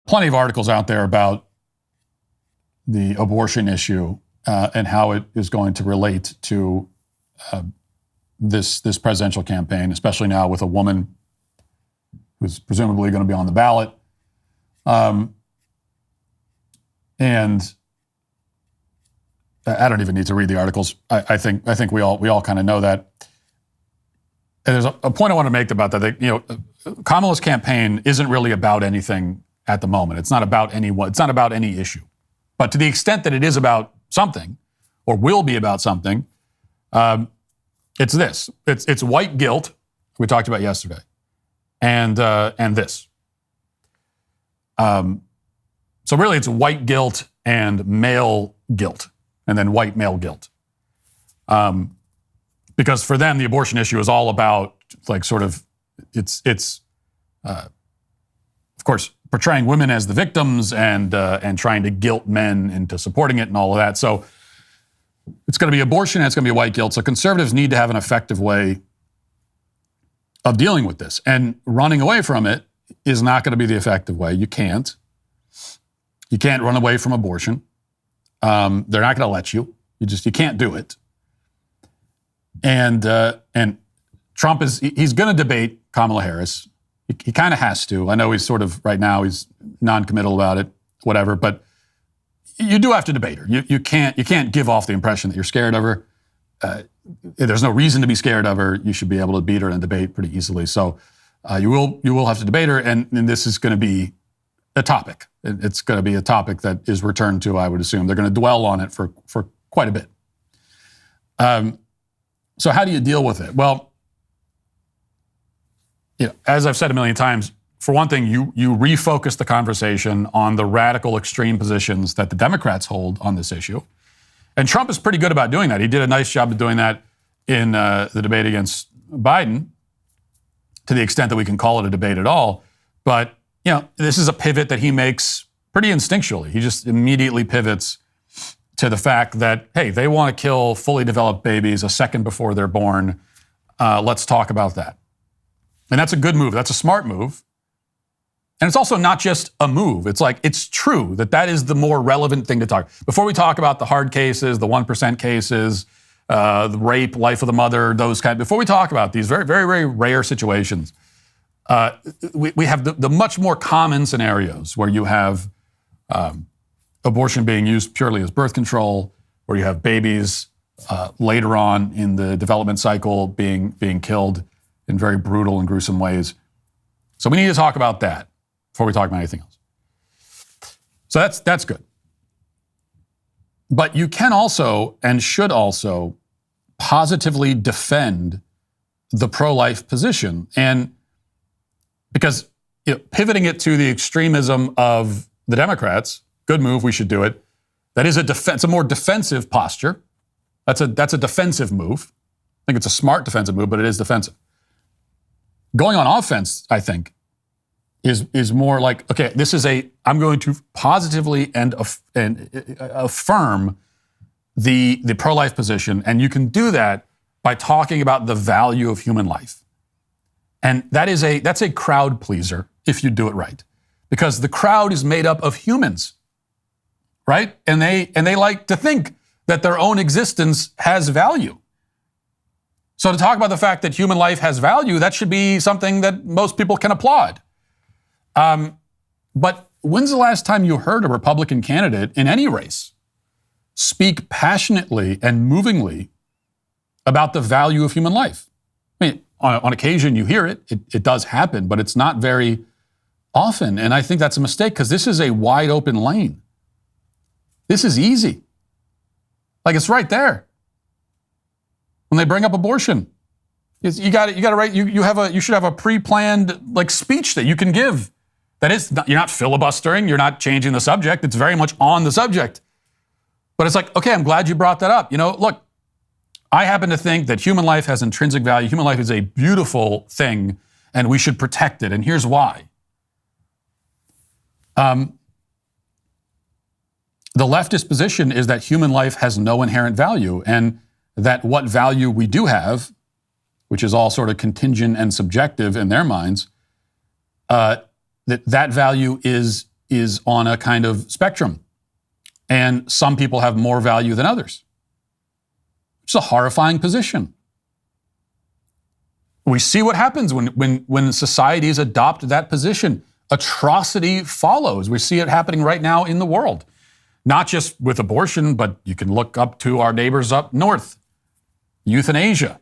plenty of articles out there about the abortion issue and how it is going to relate to this presidential campaign, especially now with a woman who's presumably going to be on the ballot. And I don't even need to read the articles. I think we all kind of know that. And there's a point I want to make about that. Kamala's campaign isn't really about anything at the moment. It's not about anyone. It's not about any issue. But to the extent that it is about something, or will be about something, it's this. It's white guilt, we talked about yesterday, and this. So really, it's white guilt and male guilt, and then white male guilt. Because for them, the abortion issue is all about, like, sort of, it's of course, portraying women as the victims and trying to guilt men into supporting it and all of that. So it's going to be abortion and it's going to be white guilt. So conservatives need to have an effective way of dealing with this. And running away from it is not going to be the effective way. You can't. You can't run away from abortion. They're not going to let you. You can't do it. And Trump he's going to debate Kamala Harris. He kind of has to. I know he's sort of, right now, he's non-committal about it, whatever, but you do have to debate her. You can't give off the impression that you're scared of her. There's no reason to be scared of her. You should be able to beat her in a debate pretty easily. So you will have to debate her, and this is going to be a topic. It's going to be a topic that is returned to, I would assume. They're going to dwell on it for quite a bit. So how do you deal with it? Well, as I've said a million times, for one thing, you refocus the conversation on the radical extreme positions that the Democrats hold on this issue. And Trump is pretty good about doing that. He did a nice job of doing that in the debate against Biden, to the extent that we can call it a debate at all. But, this is a pivot that he makes pretty instinctually. He just immediately pivots to the fact that, hey, they want to kill fully developed babies a second before they're born. Let's talk about that. And that's a good move. That's a smart move. And it's also not just a move. It's like, it's true that is the more relevant thing to talk. Before we talk about the hard cases, the 1% cases, the rape, life of the mother, before we talk about these very, very, very rare situations, we have the much more common scenarios where you have abortion being used purely as birth control, where you have babies later on in the development cycle being killed in very brutal and gruesome ways. So we need to talk about that before we talk about anything else. So that's good. But you can also and should also positively defend the pro-life position. And because pivoting it to the extremism of the Democrats, good move, we should do it. That is it's a more defensive posture. That's a defensive move. I think it's a smart defensive move, but it is defensive. Going on offense, I think, is more like, okay, I'm going to positively and affirm the pro-life position, and you can do that by talking about the value of human life. And that's a crowd pleaser if you do it right, because the crowd is made up of humans, right? And they like to think that their own existence has value. So to talk about the fact that human life has value, that should be something that most people can applaud. But when's the last time you heard a Republican candidate in any race speak passionately and movingly about the value of human life? I mean, on occasion you hear it. It does happen, but it's not very often. And I think that's a mistake, because this is a wide open lane. This is easy. Like, it's right there. When they bring up abortion, you should have a pre-planned speech that you can give. That is, you're not filibustering, you're not changing the subject. It's very much on the subject. But it's like, okay, I'm glad you brought that up. Look, I happen to think that human life has intrinsic value. Human life is a beautiful thing, and we should protect it. And here's why. The leftist position is that human life has no inherent value, and that what value we do have, which is all sort of contingent and subjective in their minds, that value is is on a kind of spectrum. And some people have more value than others. It's a horrifying position. We see what happens when societies adopt that position. Atrocity follows. We see it happening right now in the world. Not just with abortion, but you can look up to our neighbors up north. Euthanasia.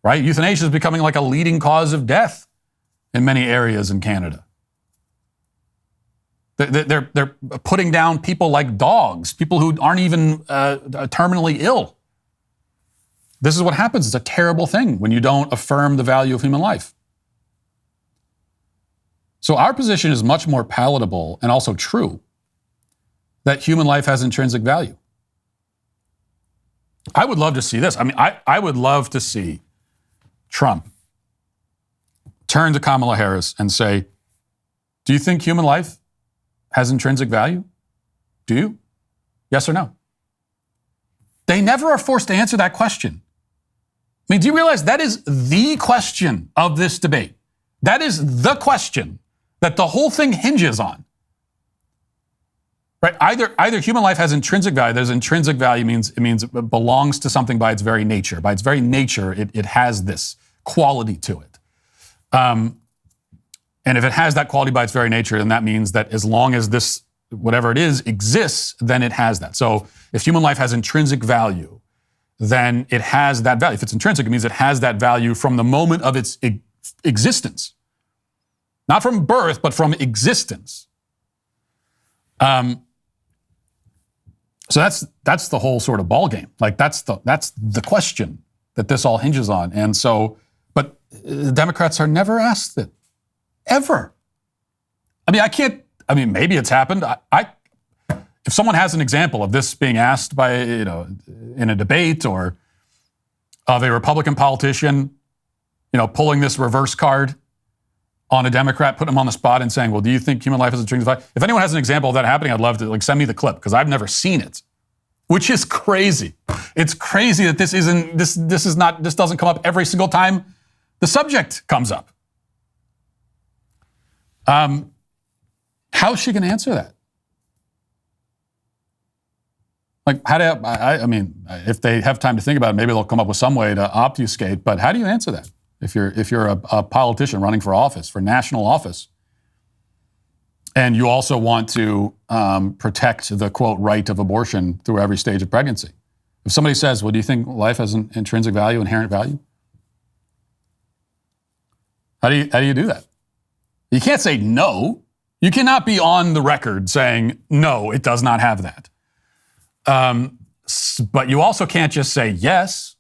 Right? Euthanasia is becoming like a leading cause of death in many areas in Canada. They're putting down people like dogs, people who aren't even terminally ill. This is what happens. It's a terrible thing when you don't affirm the value of human life. So our position is much more palatable and also true, that human life has intrinsic value. I would love to see this. I mean, I would love to see Trump turn to Kamala Harris and say, do you think human life has intrinsic value? Do you? Yes or no? They never are forced to answer that question. I mean, do you realize that is the question of this debate? That is the question that the whole thing hinges on. Right? Either human life has intrinsic value. There's intrinsic value means it belongs to something by its very nature. By its very nature, it has this quality to it. And if it has that quality by its very nature, then that means that as long as this, whatever it is, exists, then it has that. So if human life has intrinsic value, then it has that value. If it's intrinsic, it means it has that value from the moment of its existence. Not from birth, but from existence. So that's the whole sort of ball game. Like that's the question that this all hinges on. And so, but the Democrats are never asked it. Ever. I mean, maybe it's happened. If someone has an example of this being asked by, in a debate or of a Republican politician, pulling this reverse card on a Democrat, putting them on the spot and saying, well, do you think human life is intrinsic value? If anyone has an example of that happening, I'd love to send me the clip because I've never seen it, which is crazy. It's crazy that this doesn't come up every single time the subject comes up. How is she going to answer that? Like, if they have time to think about it, maybe they'll come up with some way to obfuscate. But how do you answer that if you're a politician running for office, for national office, and you also want to protect the quote right of abortion through every stage of pregnancy? If somebody says, "Well, do you think life has an intrinsic value, inherent value?" How do you do that? You can't say no. You cannot be on the record saying, no, it does not have that. But you also can't just say yes.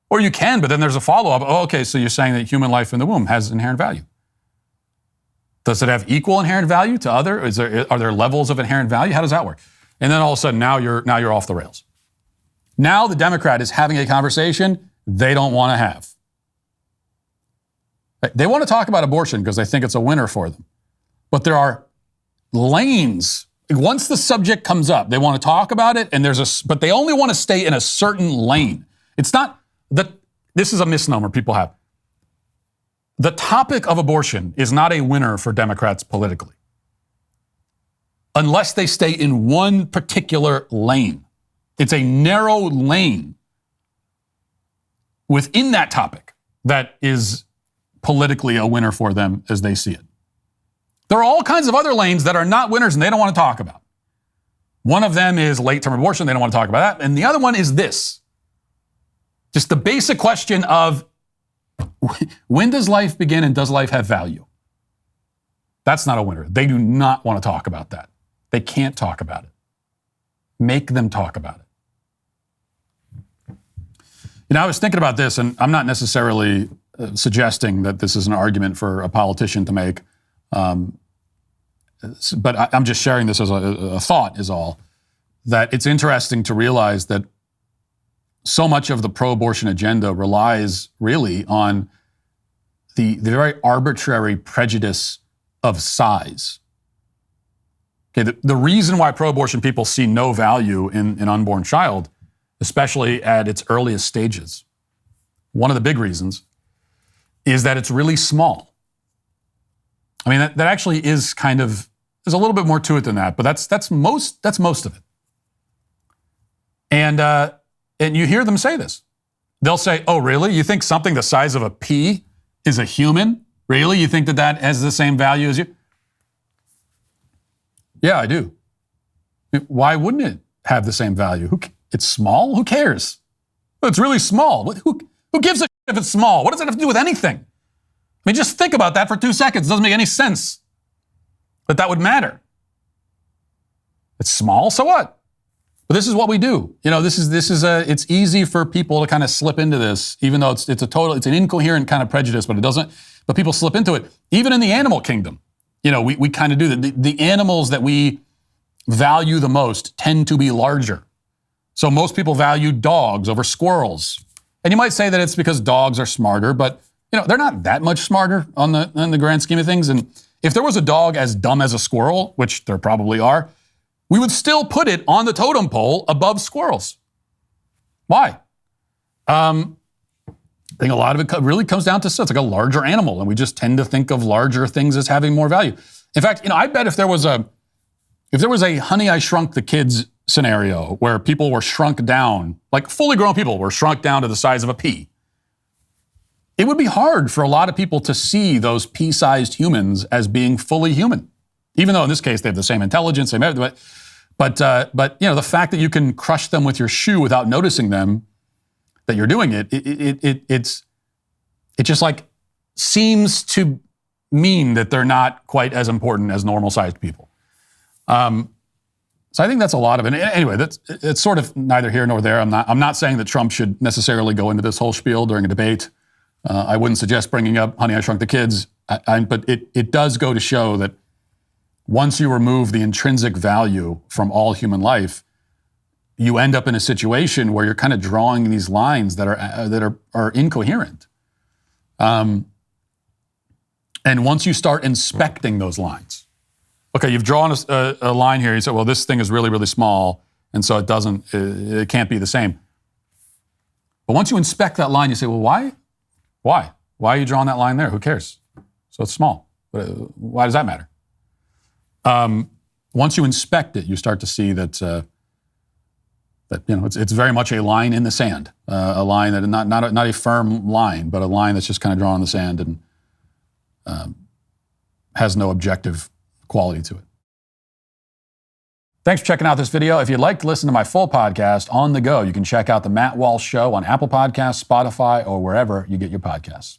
Or you can, but then there's a follow-up. Oh, okay, so you're saying that human life in the womb has inherent value. Does it have equal inherent value to other? Are there levels of inherent value? How does that work? And then all of a sudden, now you're off the rails. Now the Democrat is having a conversation they don't want to have. They want to talk about abortion because they think it's a winner for them. But there are lanes. Once the subject comes up, they want to talk about it, but they only want to stay in a certain lane. It's not that this is a misnomer people have. The topic of abortion is not a winner for Democrats politically, unless they stay in one particular lane. It's a narrow lane within that topic that is politically a winner for them as they see it. There are all kinds of other lanes that are not winners and they don't want to talk about. One of them is late-term abortion. They don't want to talk about that. And the other one is this. Just the basic question of when does life begin and does life have value? That's not a winner. They do not want to talk about that. They can't talk about it. Make them talk about it. I was thinking about this, and I'm not necessarily suggesting that this is an argument for a politician to make. But I'm just sharing this as a thought is all, that it's interesting to realize that so much of the pro-abortion agenda relies really on the very arbitrary prejudice of size. Okay, the reason why pro-abortion people see no value in an unborn child, especially at its earliest stages, one of the big reasons is that it's really small. I mean, that actually is kind of there's a little bit more to it than that, but that's most of it. And you hear them say this. They'll say, "Oh, really? You think something the size of a pea is a human? Really? You think that has the same value as you?" Yeah, I do. Why wouldn't it have the same value? It's small? Who cares? It's really small. Who gives a shit if it's small? What does it have to do with anything? I mean, just think about that for 2 seconds. It doesn't make any sense that would matter. It's small, so what? But this is what we do. It's easy for people to kind of slip into this, even though it's an incoherent kind of prejudice, but people slip into it. Even in the animal kingdom, we kind of do that. The animals that we value the most tend to be larger. So most people value dogs over squirrels. And you might say that it's because dogs are smarter, but they're not that much smarter on the grand scheme of things. And if there was a dog as dumb as a squirrel, which there probably are, we would still put it on the totem pole above squirrels. Why? I think a lot of it really comes down to it's like a larger animal, and we just tend to think of larger things as having more value. In fact, I bet if there was a Honey, I Shrunk the Kids scenario where people were shrunk down, like fully grown people were shrunk down to the size of a pea, it would be hard for a lot of people to see those pea-sized humans as being fully human. Even though in this case they have the same intelligence, but the fact that you can crush them with your shoe without noticing them, that you're doing it, it just like seems to mean that they're not quite as important as normal-sized people. So I think that's a lot of it. Anyway, it's sort of neither here nor there. I'm not saying that Trump should necessarily go into this whole spiel during a debate. I wouldn't suggest bringing up Honey, I Shrunk the Kids, but it does go to show that once you remove the intrinsic value from all human life, you end up in a situation where you're kind of drawing these lines that are incoherent. And once you start inspecting those lines, okay, you've drawn a line here. You say, well, this thing is really, really small, and so it can't be the same. But once you inspect that line, you say, well, why? Why are you drawing that line there? Who cares? So it's small. Why does that matter? Once you inspect it, you start to see that it's very much a line in the sand, a line that not a firm line, but a line that's just kind of drawn in the sand and has no objective quality to it. Thanks for checking out this video. If you'd like to listen to my full podcast on the go, you can check out The Matt Walsh Show on Apple Podcasts, Spotify, or wherever you get your podcasts.